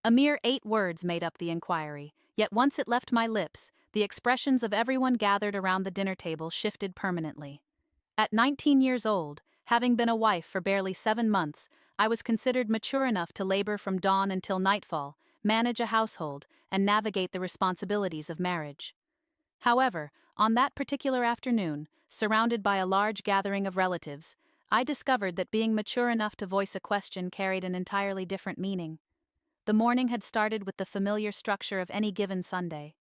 A mere 8 words made up the inquiry, yet once it left my lips, the expressions of everyone gathered around the dinner table shifted permanently. At 19 years old, having been a wife for barely 7 months, I was considered mature enough to labor from dawn until nightfall, manage a household, and navigate the responsibilities of marriage. However, on that particular afternoon, surrounded by a large gathering of relatives, I discovered that being mature enough to voice a question carried an entirely different meaning. The morning had started with the familiar structure of any given Sunday.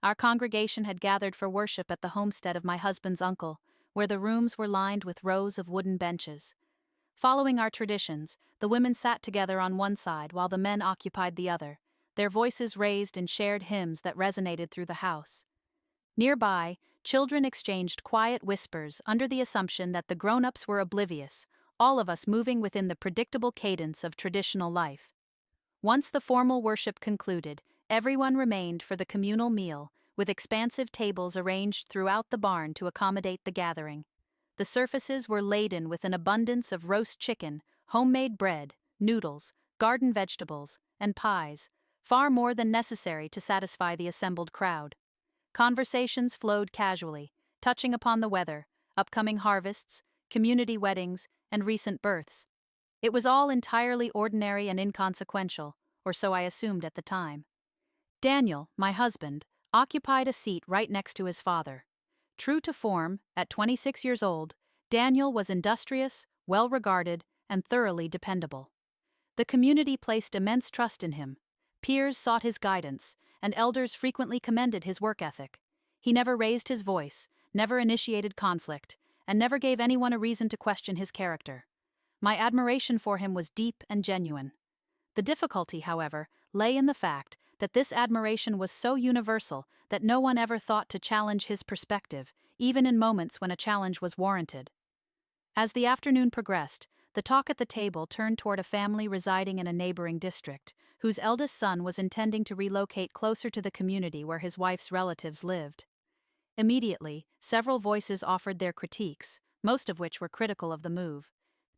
Our congregation had gathered for worship at the homestead of my husband's uncle, where the rooms were lined with rows of wooden benches. Following our traditions, the women sat together on one side while the men occupied the other, their voices raised in shared hymns that resonated through the house. Nearby, children exchanged quiet whispers under the assumption that the grown-ups were oblivious, all of us moving within the predictable cadence of traditional life. Once the formal worship concluded, everyone remained for the communal meal, with expansive tables arranged throughout the barn to accommodate the gathering. The surfaces were laden with an abundance of roast chicken, homemade bread, noodles, garden vegetables, and pies, far more than necessary to satisfy the assembled crowd. Conversations flowed casually, touching upon the weather, upcoming harvests, community weddings, and recent births. It was all entirely ordinary and inconsequential, or so I assumed at the time. Daniel, my husband, occupied a seat right next to his father. True to form, at 26 years old, Daniel was industrious, well-regarded, and thoroughly dependable. The community placed immense trust in him. Peers sought his guidance, and elders frequently commended his work ethic. He never raised his voice, never initiated conflict, and never gave anyone a reason to question his character. My admiration for him was deep and genuine. The difficulty, however, lay in the fact that this admiration was so universal that no one ever thought to challenge his perspective, even in moments when a challenge was warranted. As the afternoon progressed, the talk at the table turned toward a family residing in a neighboring district, whose eldest son was intending to relocate closer to the community where his wife's relatives lived. Immediately, several voices offered their critiques, most of which were critical of the move.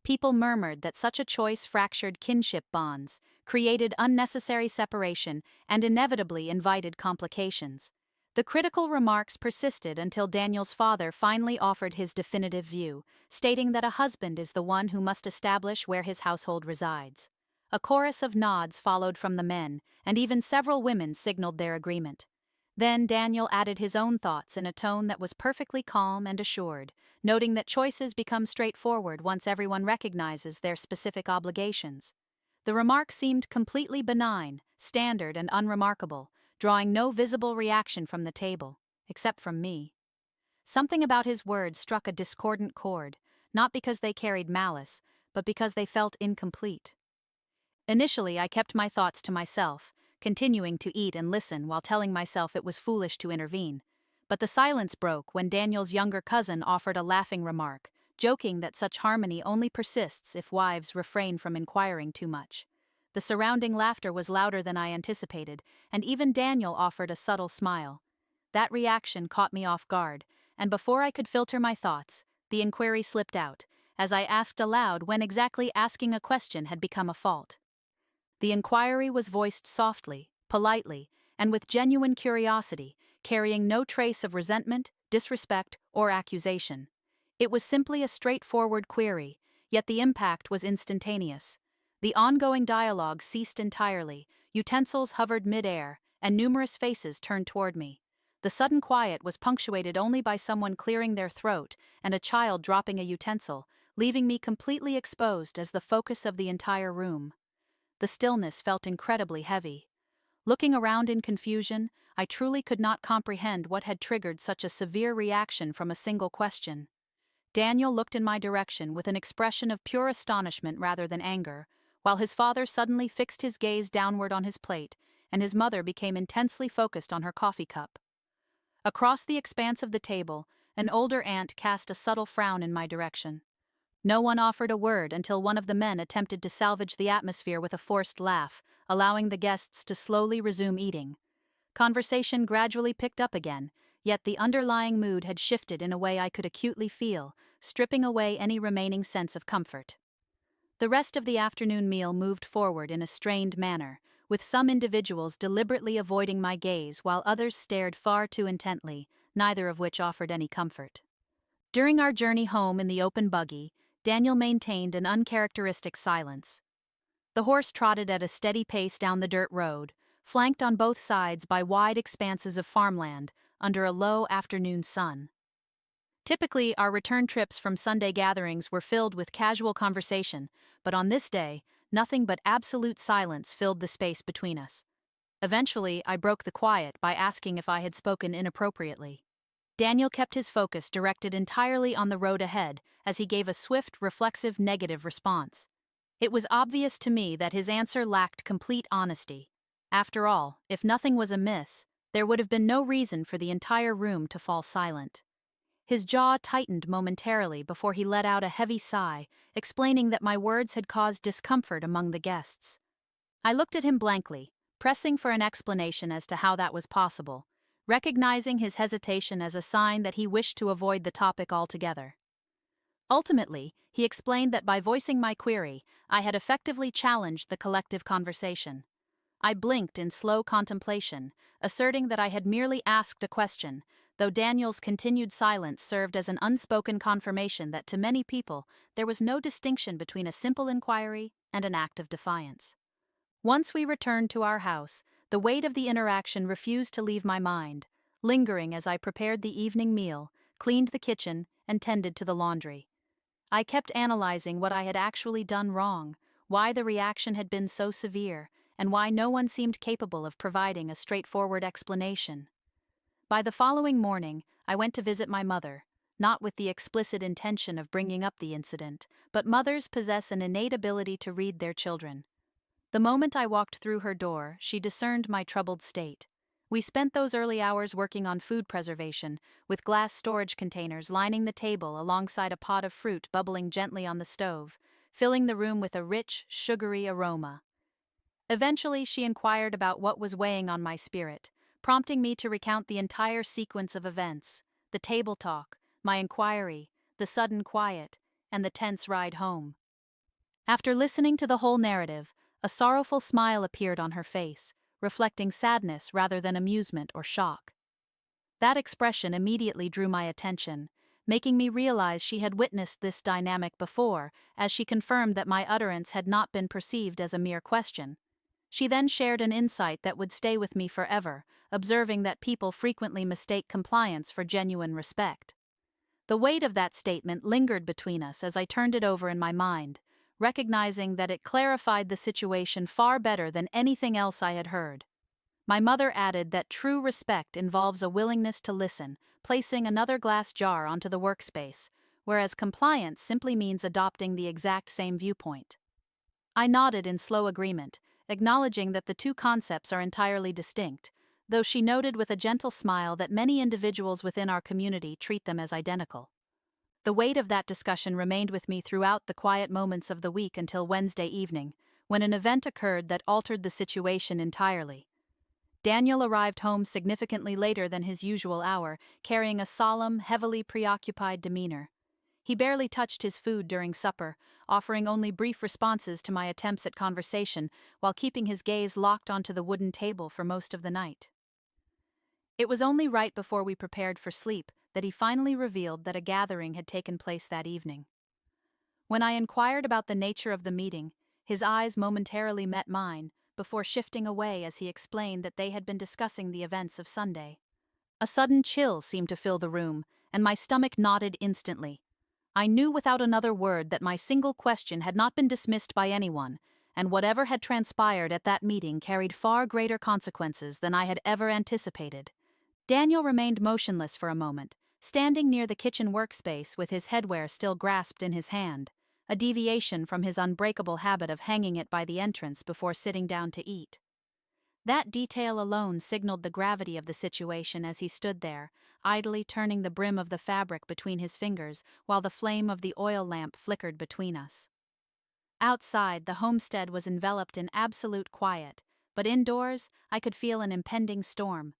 People murmured that such a choice fractured kinship bonds, created unnecessary separation, and inevitably invited complications. The critical remarks persisted until Daniel's father finally offered his definitive view, stating that a husband is the one who must establish where his household resides. A chorus of nods followed from the men, and even several women signaled their agreement. Then Daniel added his own thoughts in a tone that was perfectly calm and assured, noting that choices become straightforward once everyone recognizes their specific obligations. The remark seemed completely benign, standard, and unremarkable, drawing no visible reaction from the table, except from me. Something about his words struck a discordant chord, not because they carried malice, but because they felt incomplete. Initially, I kept my thoughts to myself, continuing to eat and listen while telling myself it was foolish to intervene. But the silence broke when Daniel's younger cousin offered a laughing remark, joking that such harmony only persists if wives refrain from inquiring too much. The surrounding laughter was louder than I anticipated, and even Daniel offered a subtle smile. That reaction caught me off guard, and before I could filter my thoughts, the inquiry slipped out, as I asked aloud when exactly asking a question had become a fault. The inquiry was voiced softly, politely, and with genuine curiosity, carrying no trace of resentment, disrespect, or accusation. It was simply a straightforward query, yet the impact was instantaneous. The ongoing dialogue ceased entirely, utensils hovered mid-air, and numerous faces turned toward me. The sudden quiet was punctuated only by someone clearing their throat and a child dropping a utensil, leaving me completely exposed as the focus of the entire room. The stillness felt incredibly heavy. Looking around in confusion, I truly could not comprehend what had triggered such a severe reaction from a single question. Daniel looked in my direction with an expression of pure astonishment rather than anger, while his father suddenly fixed his gaze downward on his plate, and his mother became intensely focused on her coffee cup. Across the expanse of the table, an older aunt cast a subtle frown in my direction. No one offered a word until one of the men attempted to salvage the atmosphere with a forced laugh, allowing the guests to slowly resume eating. Conversation gradually picked up again, yet the underlying mood had shifted in a way I could acutely feel, stripping away any remaining sense of comfort. The rest of the afternoon meal moved forward in a strained manner, with some individuals deliberately avoiding my gaze while others stared far too intently, neither of which offered any comfort. During our journey home in the open buggy, Daniel maintained an uncharacteristic silence. The horse trotted at a steady pace down the dirt road, flanked on both sides by wide expanses of farmland under a low afternoon sun. Typically, our return trips from Sunday gatherings were filled with casual conversation, but on this day, nothing but absolute silence filled the space between us. Eventually, I broke the quiet by asking if I had spoken inappropriately. Daniel kept his focus directed entirely on the road ahead as he gave a swift, reflexive negative response. It was obvious to me that his answer lacked complete honesty. After all, if nothing was amiss, there would have been no reason for the entire room to fall silent. His jaw tightened momentarily before he let out a heavy sigh, explaining that my words had caused discomfort among the guests. I looked at him blankly, pressing for an explanation as to how that was possible, recognizing his hesitation as a sign that he wished to avoid the topic altogether. Ultimately, he explained that by voicing my query, I had effectively challenged the collective conversation. I blinked in slow contemplation, asserting that I had merely asked a question, though Daniel's continued silence served as an unspoken confirmation that to many people there was no distinction between a simple inquiry and an act of defiance. Once we returned to our house, the weight of the interaction refused to leave my mind, lingering as I prepared the evening meal, cleaned the kitchen, and tended to the laundry. I kept analyzing what I had actually done wrong, why the reaction had been so severe, and why no one seemed capable of providing a straightforward explanation. By the following morning, I went to visit my mother, not with the explicit intention of bringing up the incident, but mothers possess an innate ability to read their children. The moment I walked through her door, she discerned my troubled state. We spent those early hours working on food preservation, with glass storage containers lining the table alongside a pot of fruit bubbling gently on the stove, filling the room with a rich, sugary aroma. Eventually, she inquired about what was weighing on my spirit, prompting me to recount the entire sequence of events: the table talk, my inquiry, the sudden quiet, and the tense ride home. After listening to the whole narrative, a sorrowful smile appeared on her face, reflecting sadness rather than amusement or shock. That expression immediately drew my attention, making me realize she had witnessed this dynamic before, as she confirmed that my utterance had not been perceived as a mere question. She then shared an insight that would stay with me forever, observing that people frequently mistake compliance for genuine respect. The weight of that statement lingered between us as I turned it over in my mind, recognizing that it clarified the situation far better than anything else I had heard. My mother added that true respect involves a willingness to listen, placing another glass jar onto the workspace, whereas compliance simply means adopting the exact same viewpoint. I nodded in slow agreement, acknowledging that the two concepts are entirely distinct, though she noted with a gentle smile that many individuals within our community treat them as identical. The weight of that discussion remained with me throughout the quiet moments of the week until Wednesday evening, when an event occurred that altered the situation entirely. Daniel arrived home significantly later than his usual hour, carrying a solemn, heavily preoccupied demeanor. He barely touched his food during supper, offering only brief responses to my attempts at conversation while keeping his gaze locked onto the wooden table for most of the night. It was only right before we prepared for sleep that he finally revealed that a gathering had taken place that evening. When I inquired about the nature of the meeting, his eyes momentarily met mine, before shifting away as he explained that they had been discussing the events of Sunday. A sudden chill seemed to fill the room, and my stomach knotted instantly. I knew without another word that my single question had not been dismissed by anyone, and whatever had transpired at that meeting carried far greater consequences than I had ever anticipated. Daniel remained motionless for a moment, standing near the kitchen workspace with his headwear still grasped in his hand, a deviation from his unbreakable habit of hanging it by the entrance before sitting down to eat. That detail alone signaled the gravity of the situation as he stood there, idly turning the brim of the fabric between his fingers while the flame of the oil lamp flickered between us. Outside, the homestead was enveloped in absolute quiet, but indoors, I could feel an impending storm.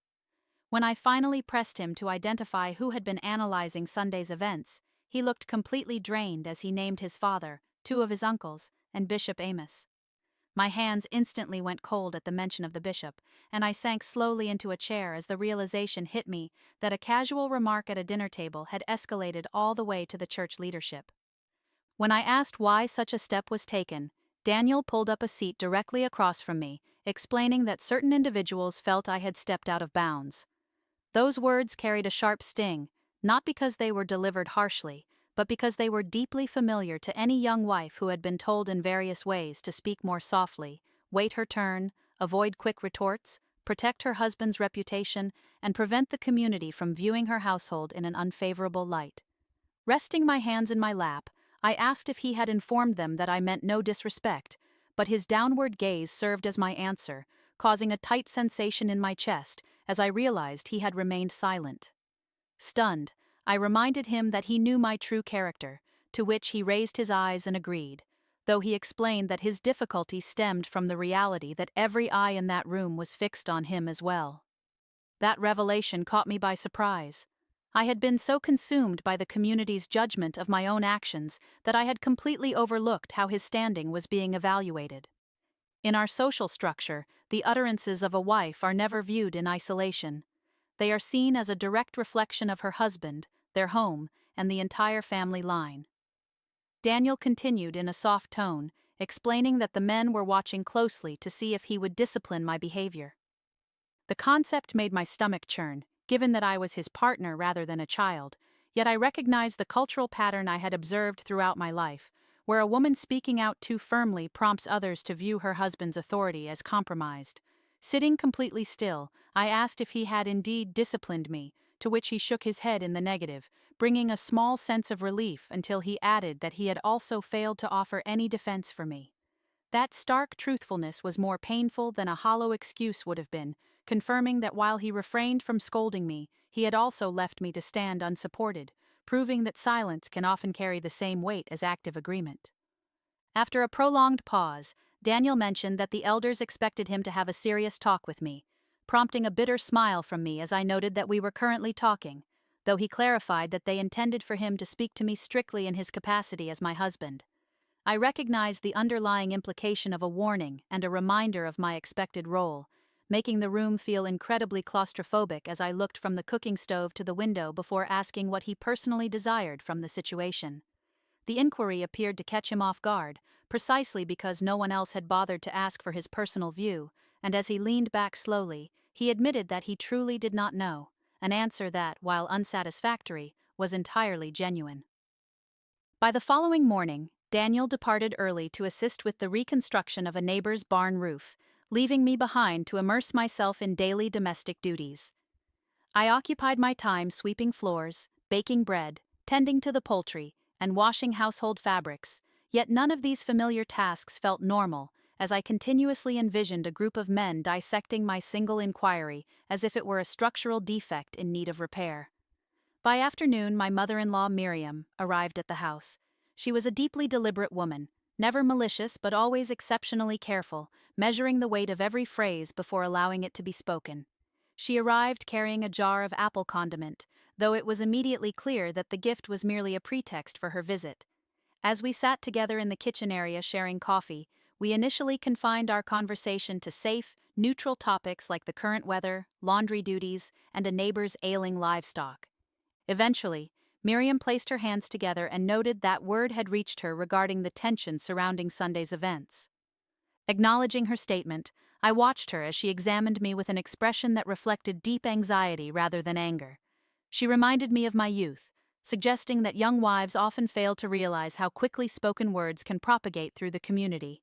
When I finally pressed him to identify who had been analyzing Sunday's events, he looked completely drained as he named his father, two of his uncles, and Bishop Amos. My hands instantly went cold at the mention of the bishop, and I sank slowly into a chair as the realization hit me that a casual remark at a dinner table had escalated all the way to the church leadership. When I asked why such a step was taken, Daniel pulled up a seat directly across from me, explaining that certain individuals felt I had stepped out of bounds. Those words carried a sharp sting, not because they were delivered harshly, but because they were deeply familiar to any young wife who had been told in various ways to speak more softly, wait her turn, avoid quick retorts, protect her husband's reputation, and prevent the community from viewing her household in an unfavorable light. Resting my hands in my lap, I asked if he had informed them that I meant no disrespect, but his downward gaze served as my answer, causing a tight sensation in my chest as I realized he had remained silent. Stunned, I reminded him that he knew my true character, to which he raised his eyes and agreed, though he explained that his difficulty stemmed from the reality that every eye in that room was fixed on him as well. That revelation caught me by surprise. I had been so consumed by the community's judgment of my own actions that I had completely overlooked how his standing was being evaluated. In our social structure, the utterances of a wife are never viewed in isolation. They are seen as a direct reflection of her husband, their home, and the entire family line. Daniel continued in a soft tone, explaining that the men were watching closely to see if he would discipline my behavior. The concept made my stomach churn, given that I was his partner rather than a child, yet I recognized the cultural pattern I had observed throughout my life, where a woman speaking out too firmly prompts others to view her husband's authority as compromised. Sitting completely still, I asked if he had indeed disciplined me, to which he shook his head in the negative, bringing a small sense of relief until he added that he had also failed to offer any defense for me. That stark truthfulness was more painful than a hollow excuse would have been, confirming that while he refrained from scolding me, he had also left me to stand unsupported, proving that silence can often carry the same weight as active agreement. After a prolonged pause, Daniel mentioned that the elders expected him to have a serious talk with me, prompting a bitter smile from me as I noted that we were currently talking, though he clarified that they intended for him to speak to me strictly in his capacity as my husband. I recognized the underlying implication of a warning and a reminder of my expected role, making the room feel incredibly claustrophobic as I looked from the cooking stove to the window before asking what he personally desired from the situation. The inquiry appeared to catch him off guard, precisely because no one else had bothered to ask for his personal view, and as he leaned back slowly, he admitted that he truly did not know, an answer that, while unsatisfactory, was entirely genuine. By the following morning, Daniel departed early to assist with the reconstruction of a neighbor's barn roof, leaving me behind to immerse myself in daily domestic duties. I occupied my time sweeping floors, baking bread, tending to the poultry, and washing household fabrics, yet none of these familiar tasks felt normal, as I continuously envisioned a group of men dissecting my single inquiry as if it were a structural defect in need of repair. By afternoon, my mother-in-law Miriam arrived at the house. She was a deeply deliberate woman, never malicious but always exceptionally careful, measuring the weight of every phrase before allowing it to be spoken. She arrived carrying a jar of apple condiment, though it was immediately clear that the gift was merely a pretext for her visit. As we sat together in the kitchen area sharing coffee, we initially confined our conversation to safe, neutral topics like the current weather, laundry duties, and a neighbor's ailing livestock. Eventually, Miriam placed her hands together and noted that word had reached her regarding the tension surrounding Sunday's events. Acknowledging her statement, I watched her as she examined me with an expression that reflected deep anxiety rather than anger. She reminded me of my youth, suggesting that young wives often fail to realize how quickly spoken words can propagate through the community.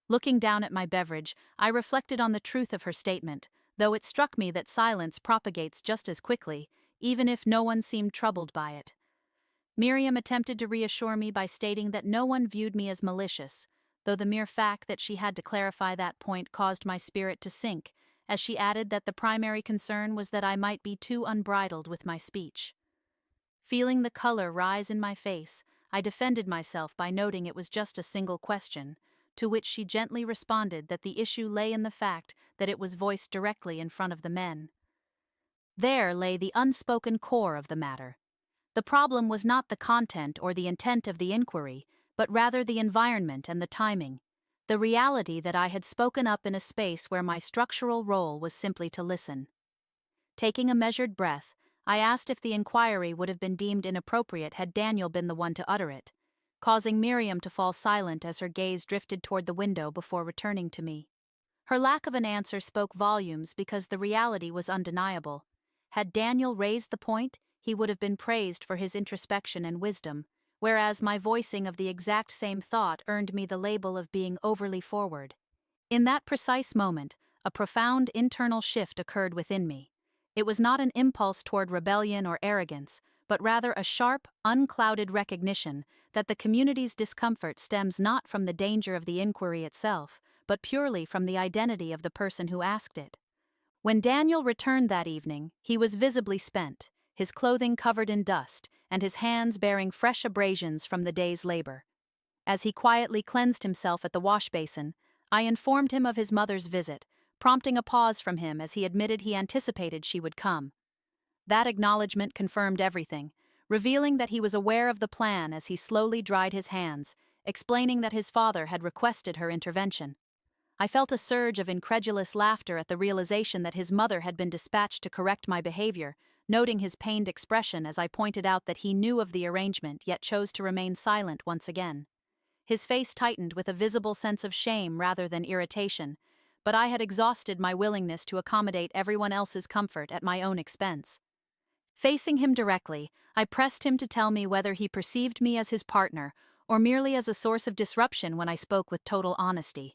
Looking down at my beverage, I reflected on the truth of her statement, though it struck me that silence propagates just as quickly, even if no one seemed troubled by it. Miriam attempted to reassure me by stating that no one viewed me as malicious, though the mere fact that she had to clarify that point caused my spirit to sink, as she added that the primary concern was that I might be too unbridled with my speech. Feeling the color rise in my face, I defended myself by noting it was just a single question, to which she gently responded that the issue lay in the fact that it was voiced directly in front of the men. There lay the unspoken core of the matter. The problem was not the content or the intent of the inquiry, but rather the environment and the timing. the reality that I had spoken up in a space where my structural role was simply to listen. Taking a measured breath, I asked if the inquiry would have been deemed inappropriate had Daniel been the one to utter it, causing Miriam to fall silent as her gaze drifted toward the window before returning to me. Her lack of an answer spoke volumes because the reality was undeniable. Had Daniel raised the point, he would have been praised for his introspection and wisdom, whereas my voicing of the exact same thought earned me the label of being overly forward. In that precise moment, a profound internal shift occurred within me. It was not an impulse toward rebellion or arrogance, but rather a sharp, unclouded recognition that the community's discomfort stems not from the danger of the inquiry itself, but purely from the identity of the person who asked it. When Daniel returned that evening, he was visibly spent, his clothing covered in dust, and his hands bearing fresh abrasions from the day's labor. As he quietly cleansed himself at the wash basin, I informed him of his mother's visit, prompting a pause from him as he admitted he anticipated she would come. That acknowledgement confirmed everything, revealing that he was aware of the plan as he slowly dried his hands, explaining that his father had requested her intervention. I felt a surge of incredulous laughter at the realization that his mother had been dispatched to correct my behavior, noting his pained expression as I pointed out that he knew of the arrangement yet chose to remain silent once again. His face tightened with a visible sense of shame rather than irritation, but I had exhausted my willingness to accommodate everyone else's comfort at my own expense. Facing him directly, I pressed him to tell me whether he perceived me as his partner or merely as a source of disruption when I spoke with total honesty.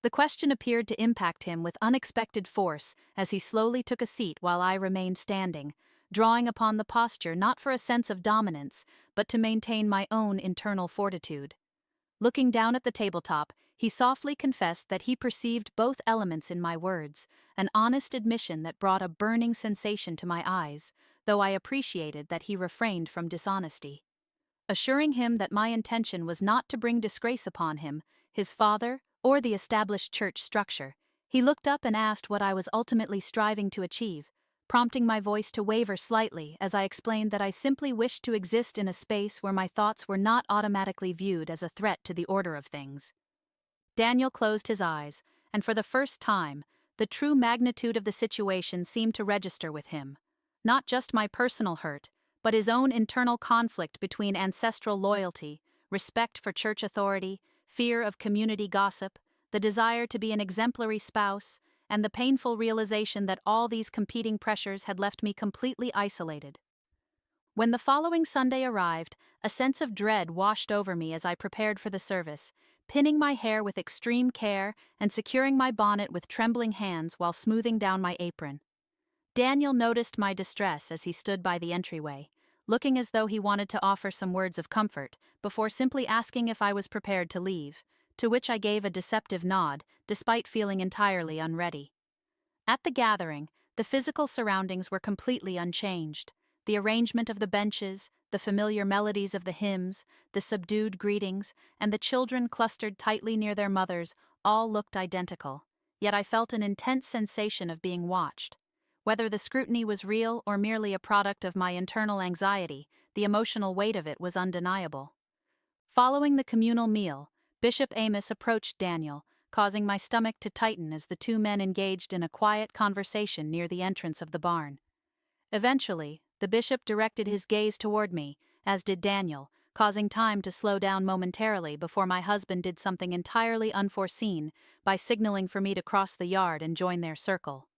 The question appeared to impact him with unexpected force as he slowly took a seat while I remained standing, drawing upon the posture not for a sense of dominance, but to maintain my own internal fortitude. Looking down at the tabletop, he softly confessed that he perceived both elements in my words, an honest admission that brought a burning sensation to my eyes, though I appreciated that he refrained from dishonesty. Assuring him that my intention was not to bring disgrace upon him, his father, or the established church structure, he looked up and asked what I was ultimately striving to achieve, prompting my voice to waver slightly as I explained that I simply wished to exist in a space where my thoughts were not automatically viewed as a threat to the order of things. Daniel closed his eyes, and for the first time, the true magnitude of the situation seemed to register with him. Not just my personal hurt, but his own internal conflict between ancestral loyalty, respect for church authority, fear of community gossip, the desire to be an exemplary spouse, and the painful realization that all these competing pressures had left me completely isolated. When the following Sunday arrived, a sense of dread washed over me as I prepared for the service, pinning my hair with extreme care and securing my bonnet with trembling hands while smoothing down my apron. Daniel noticed my distress as he stood by the entryway, looking as though he wanted to offer some words of comfort, before simply asking if I was prepared to leave, to which I gave a deceptive nod, despite feeling entirely unready. At the gathering, the physical surroundings were completely unchanged. The arrangement of the benches, the familiar melodies of the hymns, the subdued greetings, and the children clustered tightly near their mothers all looked identical, yet I felt an intense sensation of being watched. Whether the scrutiny was real or merely a product of my internal anxiety, the emotional weight of it was undeniable. Following the communal meal, Bishop Amish approached Daniel, causing my stomach to tighten as the two men engaged in a quiet conversation near the entrance of the barn. Eventually, the bishop directed his gaze toward me, as did Daniel, causing time to slow down momentarily before my husband did something entirely unforeseen by signaling for me to cross the yard and join their circle.